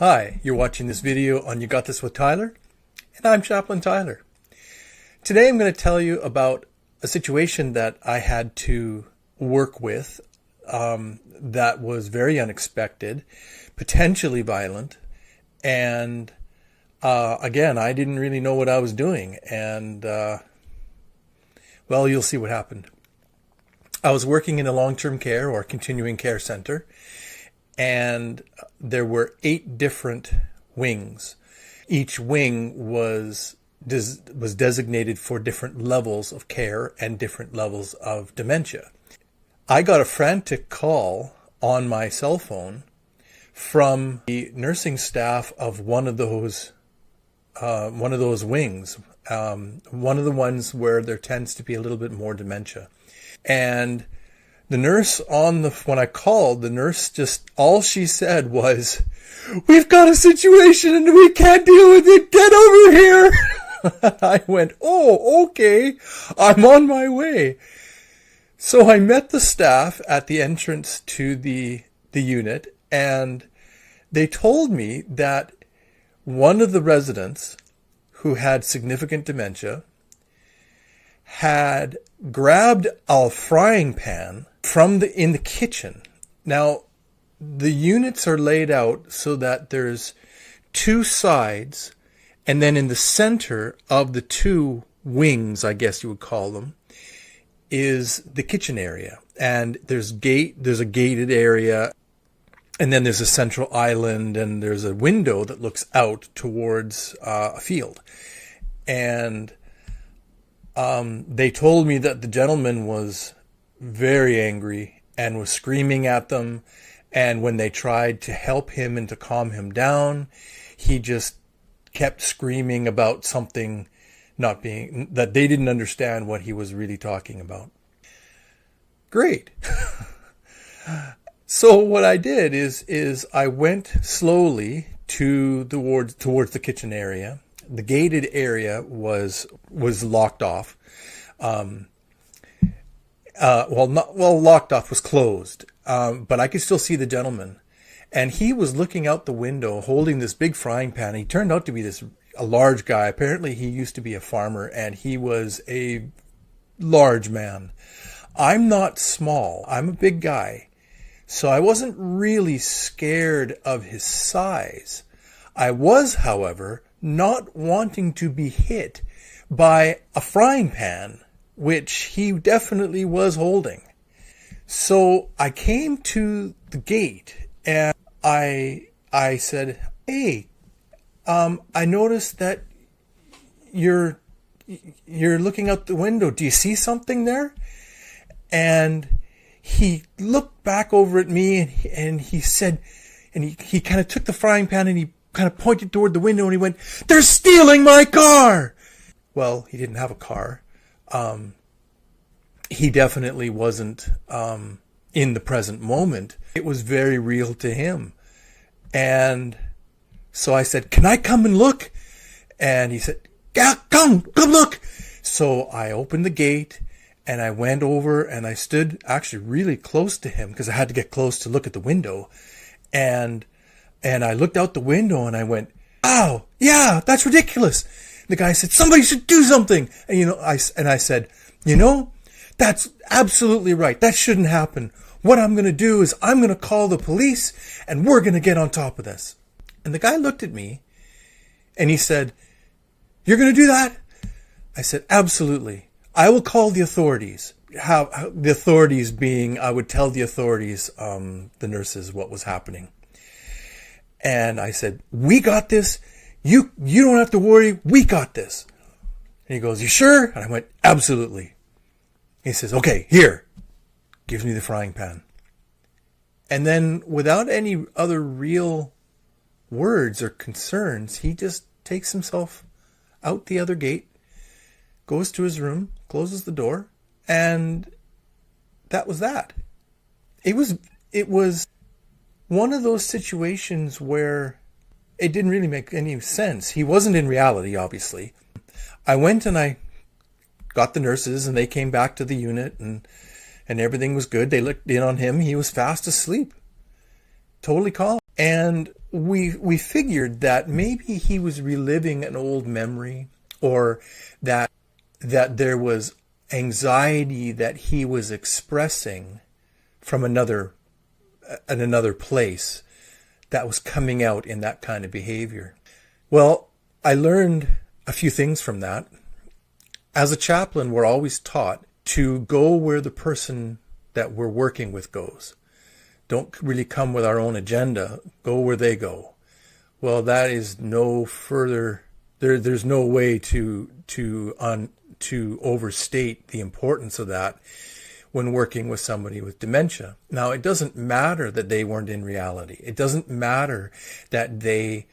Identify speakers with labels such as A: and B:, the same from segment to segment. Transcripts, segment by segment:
A: Hi, you're watching this video on You Got This with Tyler, and I'm Chaplain Tyler. Today I'm going to tell you about a situation that I had to work with that was very unexpected, potentially violent, and again, I didn't really know what I was doing, and well, you'll see what happened. I was working in a long-term care or continuing care center, and there were 8 different wings. Each wing was designated for different levels of care and different levels of dementia. I got a frantic call on my cell phone from the nursing staff of one of those wings, one of the ones where there tends to be a little bit more dementia. And the nurse when I called, the nurse all she said was, "We've got a situation and we can't deal with it. Get over here." I went, "Oh, okay. I'm on my way." So I met the staff at the entrance to the unit, and they told me that one of the residents who had significant dementia had grabbed a frying pan in the kitchen. Now, the units are laid out so that there's 2 sides, and then in the center of the 2 wings, I guess you would call them, is the kitchen area. And there's a gated area, and then there's a central island, and there's a window that looks out towards a field. And they told me that the gentleman was very angry and was screaming at them. And when they tried to help him and to calm him down, he just kept screaming about something that they didn't understand what he was really talking about. Great. So what I did is I went slowly towards the kitchen area. The gated area was locked off. Locked off, was closed. But I could still see the gentleman, and he was looking out the window holding this big frying pan. He turned out to be a large guy. Apparently he used to be a farmer, and he was a large man. I'm not small. I'm a big guy. So I wasn't really scared of his size. I was, however, not wanting to be hit by a frying pan, which he definitely was holding. So I came to the gate, and I said, "Hey, I noticed that you're looking out the window. Do you see something there?" And he looked back over at me, and he said, and he kind of took the frying pan and he kind of pointed toward the window, and he went, "They're stealing my car!" Well, he didn't have a car. He definitely wasn't in the present moment. It was very real to him. And so I said, "Can I come and look?" And he said, "Yeah, come look." So I opened the gate, and I went over, and I stood actually really close to him because I had to get close to look at the window. And I looked out the window, and I went, "Oh, yeah, that's ridiculous." The guy said, "Somebody should do something." And I said, "That's absolutely right. That shouldn't happen. What I'm going to do is I'm going to call the police, and we're going to get on top of this." And the guy looked at me, and he said, "You're going to do that?" I said, "Absolutely. I will call the authorities." The authorities being, I would tell the authorities, the nurses, what was happening. And I said, "We got this. You don't have to worry. We got this." And he goes, "You sure?" And I went, "Absolutely." He says, "Okay, here." Gives me the frying pan. And then, without any other real words or concerns, he just takes himself out the other gate, goes to his room, closes the door, and that was that. It was one of those situations where it didn't really make any sense. He wasn't in reality, obviously. I went and I got the nurses, and they came back to the unit, and everything was good. They looked in on him. He was fast asleep, totally calm. And we figured that maybe he was reliving an old memory, or that there was anxiety that he was expressing from another place that was coming out in that kind of behavior. Well, I learned a few things from that. As a chaplain, we're always taught to go where the person that we're working with goes. Don't really come with our own agenda. Go where they go. Well, that is no further. There's no way to overstate the importance of that when working with somebody with dementia. Now, it doesn't matter that they weren't in reality. It doesn't matter that they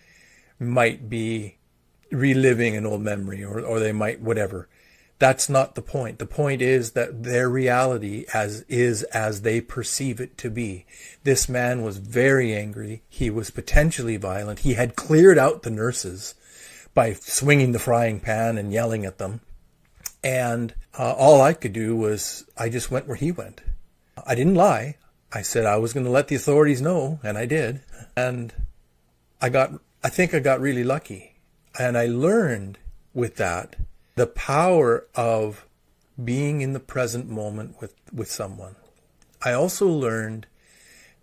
A: might be reliving an old memory, or they might whatever. That's not the point. The point is that their reality as they perceive it to be. This man was very angry. He was potentially violent. He had cleared out the nurses by swinging the frying pan and yelling at them. And all I could do was I just went where he went. I didn't lie. I said I was going to let the authorities know, and I did. And I think I got really lucky. And I learned with that the power of being in the present moment with someone. I also learned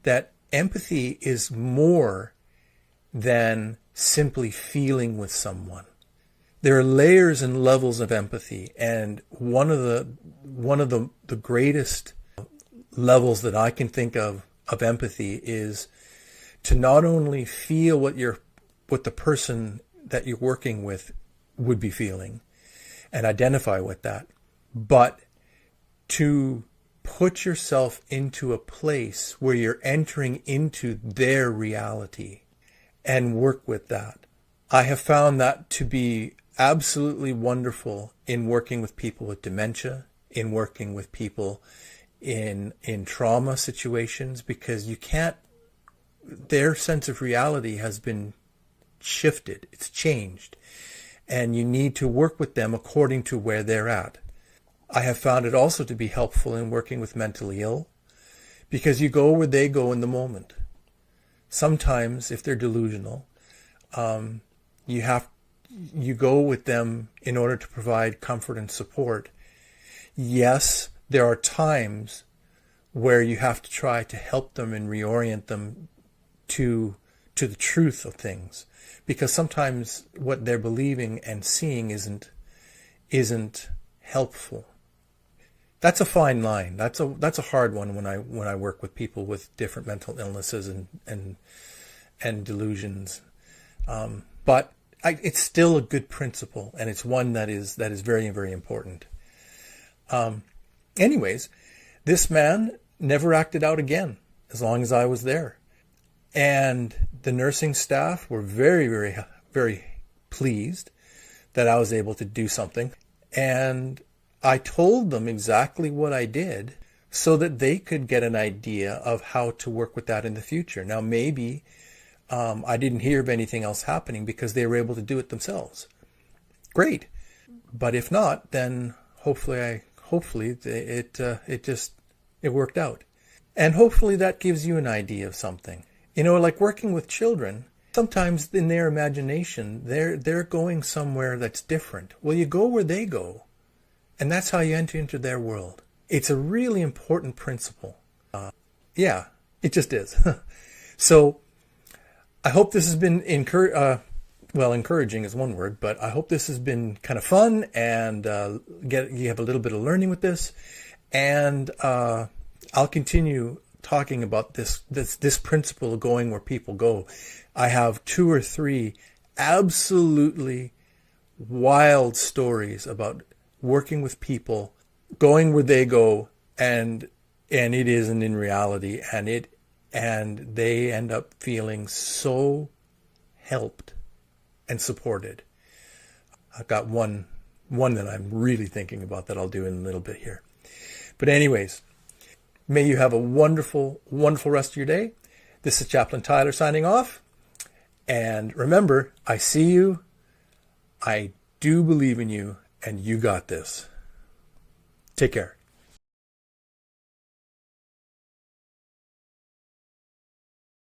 A: that empathy is more than simply feeling with someone. There are layers and levels of empathy, and one of the greatest levels that I can think of empathy is to not only feel what the person that you're working with would be feeling and identify with that, but to put yourself into a place where you're entering into their reality and work with that. I have found that to be absolutely wonderful in working with people with dementia, in working with people in trauma situations, because their sense of reality has been shifted, it's changed, and you need to work with them according to where they're at. I have found it also to be helpful in working with mentally ill, because you go where they go in the moment. Sometimes, if they're delusional, you go with them in order to provide comfort and support. Yes, there are times where you have to try to help them and reorient them to the truth of things, because sometimes what they're believing and seeing isn't helpful. That's a fine line. That's a hard one when I work with people with different mental illnesses and delusions. But it's still a good principle, and it's one that is very, very important. Anyways, this man never acted out again as long as I was there. And the nursing staff were very, very, very pleased that I was able to do something. And I told them exactly what I did so that they could get an idea of how to work with that in the future. Now, maybe I didn't hear of anything else happening because they were able to do it themselves. Great. But if not, then hopefully it worked out. And hopefully that gives you an idea of something. You know, like working with children, sometimes in their imagination, they're going somewhere that's different. Well, you go where they go, and that's how you enter into their world. It's a really important principle. Yeah, it just is. So I hope this has been encouraging is one word, but I hope this has been kind of fun, and you have a little bit of learning with this. And I'll continue talking about this principle of going where people go. I have 2 or 3 absolutely wild stories about working with people, going where they go, and it isn't in reality, and they end up feeling so helped and supported. I've got one that I'm really thinking about that I'll do in a little bit here. But anyways, may you have a wonderful, wonderful rest of your day. This is Chaplain Tyler signing off. And remember, I see you, I do believe in you, and you got this. Take care.